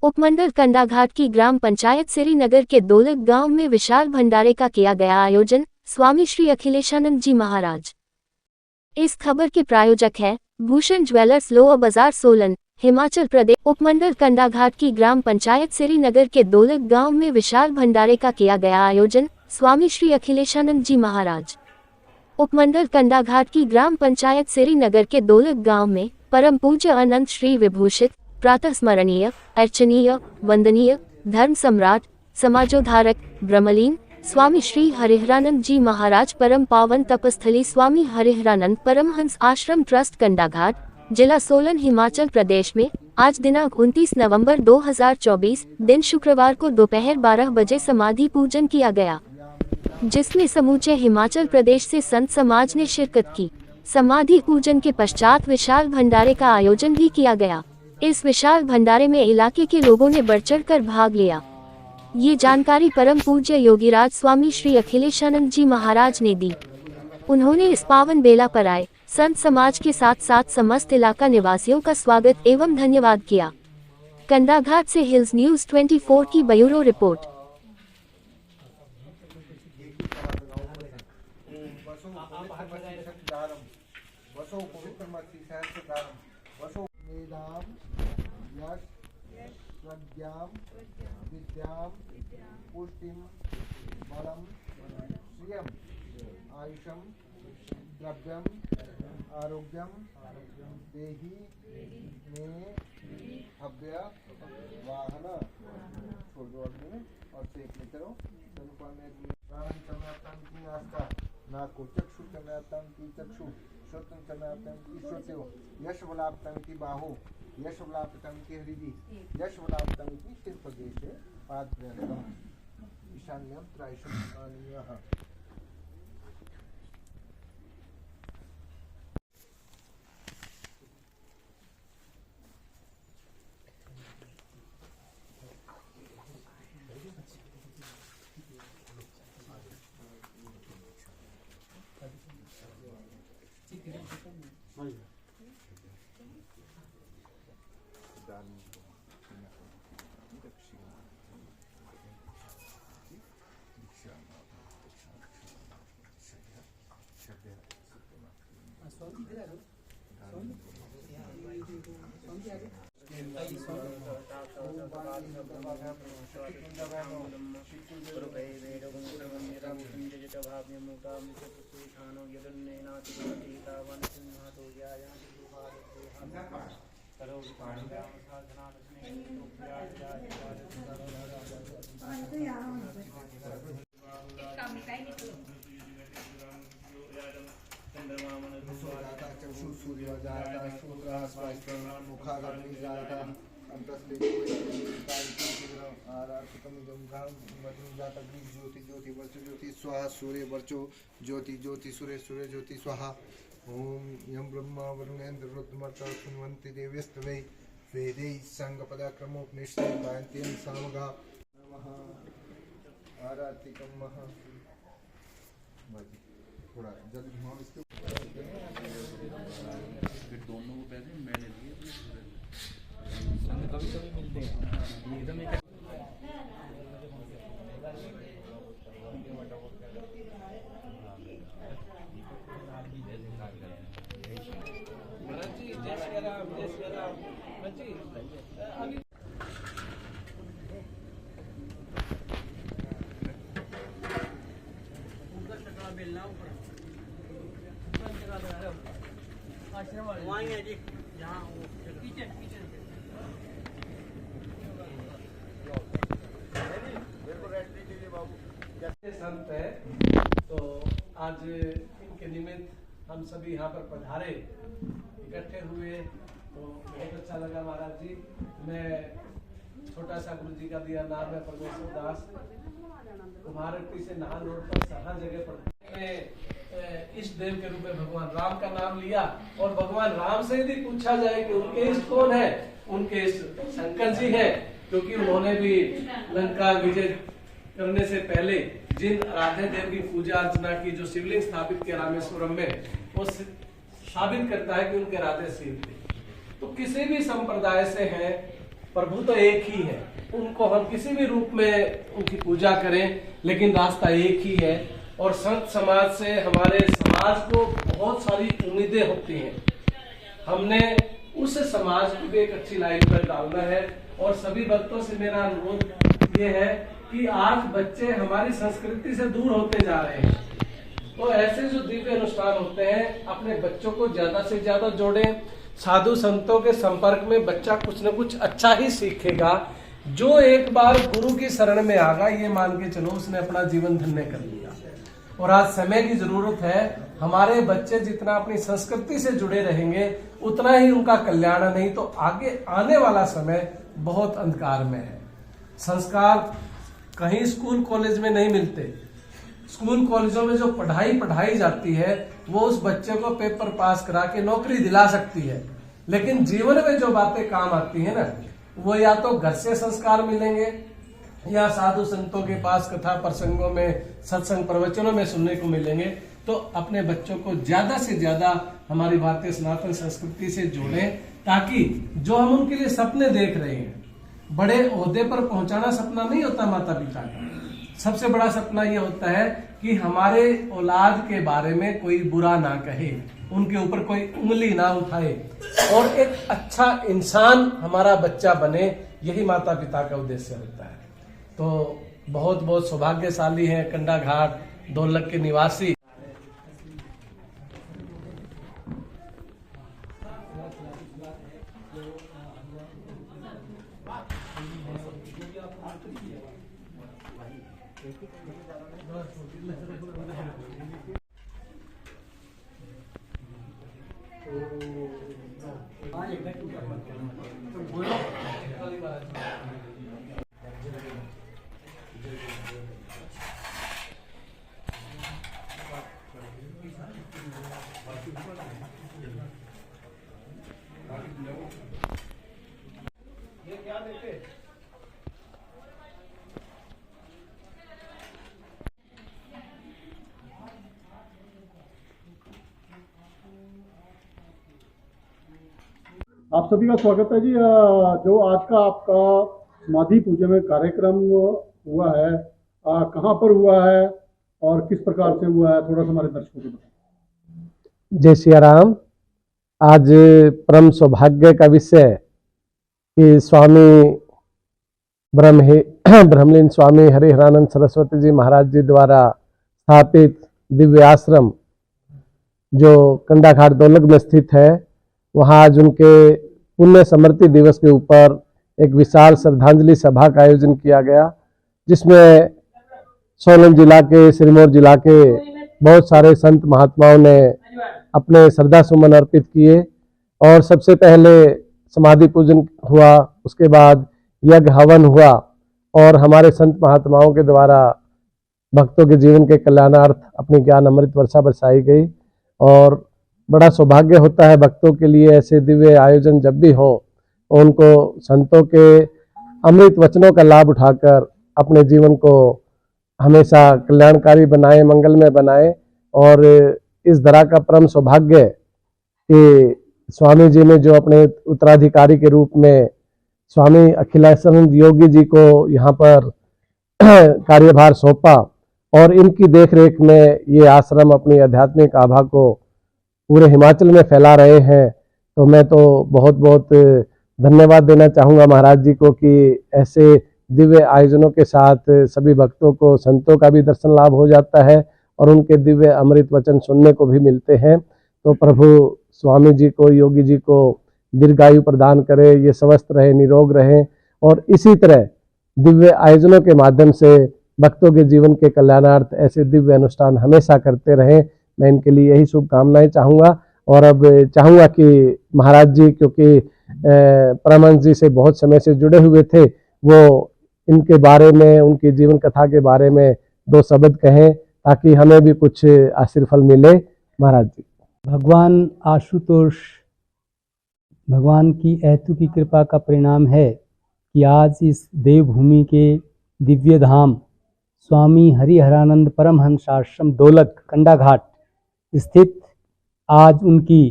उपमंडल कंडाघाट की ग्राम पंचायत श्रीनगर के दौलत गांव में विशाल भंडारे का किया गया आयोजन। स्वामी श्री अखिलेशानंद जी महाराज। इस खबर के प्रायोजक हैं भूषण ज्वेलर्स, लोअर बाजार, सोलन, हिमाचल प्रदेश। उपमंडल कंडाघाट की ग्राम पंचायत श्रीनगर के दौलत गांव में विशाल भंडारे का किया गया आयोजन। स्वामी श्री अखिलेशानंद जी महाराज। उपमंडल कंडाघाट की ग्राम पंचायत श्रीनगर के दौलत गांव में परम पूज्य अनंत श्री विभूषित, प्रातः स्मरणीय, अर्चनीय, वंदनीय, धर्म सम्राट, समाजोद्धारक, ब्रह्मलीन स्वामी श्री हरिहरानंद जी महाराज परम पावन तपस्थली स्वामी हरिहरानंद परमहंस आश्रम ट्रस्ट कंडाघाट, जिला सोलन, हिमाचल प्रदेश में आज दिनांक 29 नवंबर 2024 दिन शुक्रवार को दोपहर 12 बजे समाधि पूजन किया गया, जिसमें समूचे हिमाचल प्रदेश से संत समाज ने शिरकत की। समाधि पूजन के पश्चात विशाल भंडारे का आयोजन भी किया गया। इस विशाल भंडारे में इलाके के लोगों ने बढ़ चढ़ कर भाग लिया। ये जानकारी परम पूज्य योगीराज स्वामी श्री अखिलेशानंद जी महाराज ने दी। उन्होंने इस पावन बेला पर आए संत समाज के साथ साथ समस्त इलाका निवासियों का स्वागत एवं धन्यवाद किया। कंडाघाट से हिल्स न्यूज 24 की ब्यूरो रिपोर्ट। वेदाम यश प्रज्ञाम विद्याम पुष्टिम बलम श्रियम आयुषम द्रव्यम आरोग्यम देहि मे भव्य वाहन छोड़ दो और सेकने करो नाक को चक्षु चमयातम की चक्षु श्रोत्रम चमयातम की श्रोत्यो यश बलाप्तम की बाहो यश बलाप्तम की हृदय यश बलाप्तम की सिर प्रदेश पाद्यम ईशान्यम त्रैशम। ज्योति स्वाहा सूर्य वर्चो ज्योति ज्योति सूर्य सूर्य ज्योति स्वाहा। ओम यम ब्रह्मा वरुणेन्द्र रुद्रमर्ता सुन्वन्ति देव्यस्तवे वेदै संगपदाक्रमोपनिषदे गायन्त्यं सामगा नमः आरतिकं महा। थोड़ा जल्दी घुमाओ इसके दोनों को पैसे मैंने दिए कभी कभी मिलते हैं एकदम संत है, तो आज इनके निमित्त हम सभी यहाँ पर पधारे इकट्ठे हुए, तो बहुत अच्छा लगा महाराज जी। मैं छोटा सा गुरु जी का दिया नाम है परमेश्वर दास, कुमारहट्टी से नाहन रोड पर सहा जगह पर इष्ट देव के रूप में भगवान राम का नाम लिया। और भगवान राम से यदि पूछा जाए कि उनके इष्ट कौन है, उनके इष्ट शंकर जी है, क्योंकि उन्होंने भी लंका विजय करने से पहले जिन राधे देव की पूजा अर्चना की, जो शिवलिंग स्थापित किया रामेश्वरम में, वो साबित करता है कि उनके राधे शिव थे। तो किसी भी संप्रदाय से हैं, प्रभु तो एक ही है, उनको हम किसी भी रूप में उनकी पूजा करें, लेकिन रास्ता एक ही है। और संत समाज से हमारे समाज को बहुत सारी उम्मीदें होती हैं। हमने उस समाज को भी एक अच्छी लाइन पर डालना है। और सभी भक्तों से मेरा अनुरोध ये है कि आज बच्चे हमारी संस्कृति से दूर होते जा रहे हैं, तो ऐसे जो दिव्य अनुष्ठान होते हैं अपने बच्चों को ज्यादा से ज्यादा जोड़ें। साधु संतों के संपर्क में बच्चा कुछ न कुछ अच्छा ही सीखेगा। जो एक बार गुरु की शरण में आ गया, ये मान के चलो उसने अपना जीवन धन्य कर लिया। और आज समय की जरूरत है, हमारे बच्चे जितना अपनी संस्कृति से जुड़े रहेंगे उतना ही उनका कल्याण, नहीं तो आगे आने वाला समय बहुत अंधकार में है। संस्कार कहीं स्कूल कॉलेज में नहीं मिलते। स्कूल कॉलेजों में जो पढ़ाई जाती है वो उस बच्चे को पेपर पास करा के नौकरी दिला सकती है, लेकिन जीवन में जो बातें काम आती है ना, वो या तो घर से संस्कार मिलेंगे या साधु संतों के पास कथा प्रसंगों में, सत्संग प्रवचनों में सुनने को मिलेंगे। तो अपने बच्चों को ज्यादा से ज्यादा हमारी भारतीय सनातन संस्कृति से जोड़ें, ताकि जो हम उनके लिए सपने देख रहे हैं, बड़े ओहदे पर पहुंचाना सपना नहीं होता माता पिता का। सबसे बड़ा सपना यह होता है कि हमारे औलाद के बारे में कोई बुरा ना कहे, उनके ऊपर कोई उंगली ना उठाए और एक अच्छा इंसान हमारा बच्चा बने। यही माता पिता का उद्देश्य होता है। तो बहुत बहुत सौभाग्यशाली हैं कंडा घाट दोलक के निवासी। आप सभी का स्वागत है जी। जो आज का आपका समाधि पूजन में कार्यक्रम हुआ है, कहाँ पर हुआ है और किस प्रकार से हुआ है, थोड़ा सा हमारे दर्शकों को बताएं। जय सिया राम। आज परम सौभाग्य का विषय कि स्वामी ब्रह्मलीन स्वामी हरिहरानंद सरस्वती जी महाराज जी द्वारा स्थापित दिव्य आश्रम जो कंडा घाट दोलक में स्थित है, वहाँ आज उनके पुण्य स्मृति दिवस के ऊपर एक विशाल श्रद्धांजलि सभा का आयोजन किया गया, जिसमें सोलन जिला के, सिरमौर जिला के बहुत सारे संत महात्माओं ने अपने श्रद्धा सुमन अर्पित किए। और सबसे पहले समाधि पूजन हुआ, उसके बाद यज्ञ हवन हुआ और हमारे संत महात्माओं के द्वारा भक्तों के जीवन के कल्याणार्थ अपनी ज्ञान अमृत वर्षा बरसाई गई। और बड़ा सौभाग्य होता है भक्तों के लिए ऐसे दिव्य आयोजन जब भी हो, उनको संतों के अमृत वचनों का लाभ उठाकर अपने जीवन को हमेशा कल्याणकारी बनाए, मंगलमय बनाए। और इस तरह का परम सौभाग्य कि स्वामी जी ने जो अपने उत्तराधिकारी के रूप में स्वामी अखिलेशानंद योगी जी को यहाँ पर कार्यभार सौंपा और इनकी देखरेख में ये आश्रम अपनी आध्यात्मिक आभा को पूरे हिमाचल में फैला रहे हैं। तो मैं तो बहुत बहुत धन्यवाद देना चाहूँगा महाराज जी को कि ऐसे दिव्य आयोजनों के साथ सभी भक्तों को, संतों का भी दर्शन लाभ हो जाता है और उनके दिव्य अमृत वचन सुनने को भी मिलते हैं। तो प्रभु स्वामी जी को, योगी जी को दीर्घायु प्रदान करे, ये स्वस्थ रहे, निरोग रहे और इसी तरह दिव्य आयोजनों के माध्यम से भक्तों के जीवन के कल्याणार्थ ऐसे दिव्य अनुष्ठान हमेशा करते रहें। मैं इनके लिए यही शुभकामनाएं चाहूँगा। और अब चाहूँगा कि महाराज जी, क्योंकि परमहंस जी से बहुत समय से जुड़े हुए थे, वो इनके बारे में, उनकी जीवन कथा के बारे में दो शब्द कहें ताकि हमें भी कुछ आशीर्फल मिले। महाराज जी। भगवान आशुतोष, भगवान की ऐतु की कृपा का परिणाम है कि आज इस देवभूमि के दिव्य धाम स्वामी हरिहरानंद परमहंस आश्रम दोलक कंडा घाट स्थित आज उनकी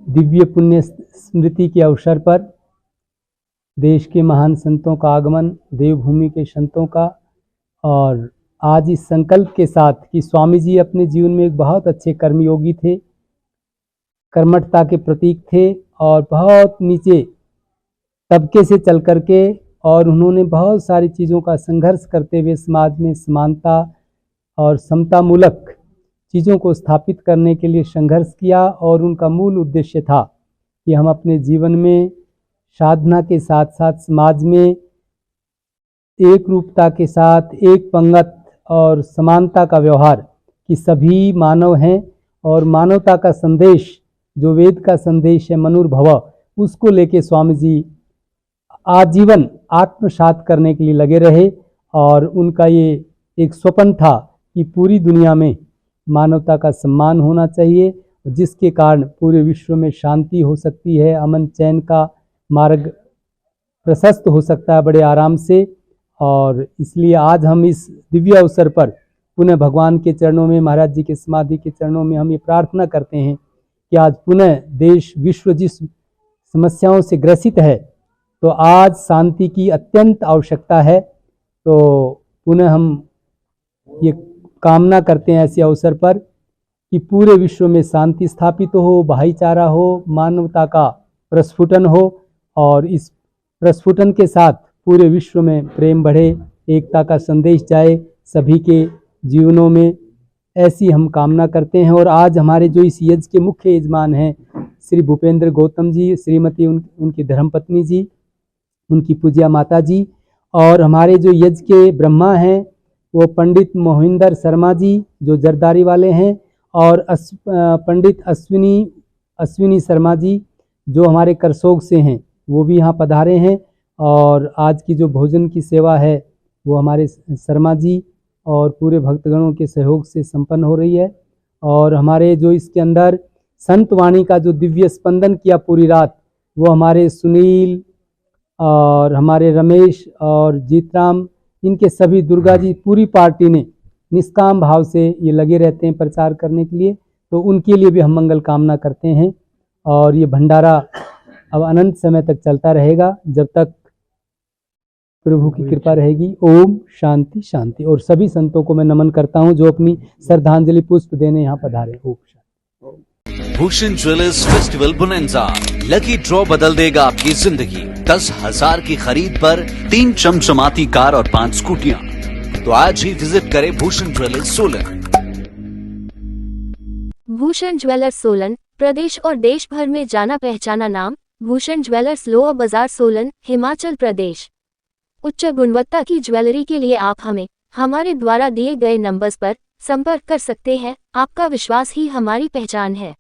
दिव्य पुण्य स्मृति के अवसर पर देश के महान संतों का आगमन, देवभूमि के संतों का, और आज इस संकल्प के साथ कि स्वामी जी अपने जीवन में एक बहुत अच्छे कर्मयोगी थे, कर्मठता के प्रतीक थे और बहुत नीचे तबके से चल करके, और उन्होंने बहुत सारी चीज़ों का संघर्ष करते हुए समाज में समानता और समतामूलक चीज़ों को स्थापित करने के लिए संघर्ष किया। और उनका मूल उद्देश्य था कि हम अपने जीवन में साधना के साथ साथ समाज में एक रूपता के साथ एक पंगत और समानता का व्यवहार, कि सभी मानव हैं और मानवता का संदेश जो वेद का संदेश है मनुर्भव, उसको लेके स्वामी जी आजीवन आत्मसात करने के लिए लगे रहे। और उनका ये एक स्वप्न था कि पूरी दुनिया में मानवता का सम्मान होना चाहिए, जिसके कारण पूरे विश्व में शांति हो सकती है, अमन चैन का मार्ग प्रशस्त हो सकता है बड़े आराम से। और इसलिए आज हम इस दिव्य अवसर पर पुनः भगवान के चरणों में, महाराज जी के समाधि के चरणों में हम ये प्रार्थना करते हैं कि आज पुनः देश विश्व जिस समस्याओं से ग्रसित है, तो आज शांति की अत्यंत आवश्यकता है। तो पुनः हम ये कामना करते हैं ऐसे अवसर पर कि पूरे विश्व में शांति स्थापित हो, भाईचारा हो, मानवता का प्रस्फुटन हो, और इस प्रस्फुटन के साथ पूरे विश्व में प्रेम बढ़े, एकता का संदेश जाए सभी के जीवनों में, ऐसी हम कामना करते हैं। और आज हमारे जो इस यज्ञ के मुख्य यजमान हैं श्री भूपेंद्र गौतम जी, श्रीमती उनकी धर्मपत्नी जी, उनकी पूज्या माता जी, और हमारे जो यज्ञ के ब्रह्मा हैं वो पंडित मोहिंदर शर्मा जी जो जरदारी वाले हैं, और पंडित अश्विनी शर्मा जी जो हमारे करसोग से हैं, वो भी यहाँ पधारे हैं। और आज की जो भोजन की सेवा है वो हमारे शर्मा जी और पूरे भक्तगणों के सहयोग से संपन्न हो रही है। और हमारे जो इसके अंदर संत वाणी का जो दिव्य स्पंदन किया पूरी रात, वो हमारे सुनील और हमारे रमेश और जीतराम, इनके सभी दुर्गा जी पूरी पार्टी ने निष्काम भाव से ये लगे रहते हैं प्रचार करने के लिए, तो उनके लिए भी हम मंगल कामना करते हैं। और ये भंडारा अब अनंत समय तक चलता रहेगा जब तक प्रभु की कृपा रहेगी। ओम शांति शांति। और सभी संतों को मैं नमन करता हूँ जो अपनी श्रद्धांजलि पुष्प देने यहाँ पधारे। ओम शांति। Bhushan jewellers festival bonanza, lucky draw बदल देगा आपकी जिंदगी। 10,000 की खरीद पर 3 चमचमाती कार और 5 स्कूटियां। तो आज ही विजिट करें भूषण ज्वेलर्स सोलन। भूषण ज्वेलर्स सोलन प्रदेश और देश भर में जाना पहचाना नाम। भूषण ज्वेलर्स लोअर बाजार सोलन, हिमाचल प्रदेश। उच्च गुणवत्ता की ज्वेलरी के लिए आप हमें हमारे द्वारा दिए गए नंबर्स पर संपर्क कर सकते हैं। आपका विश्वास ही हमारी पहचान है।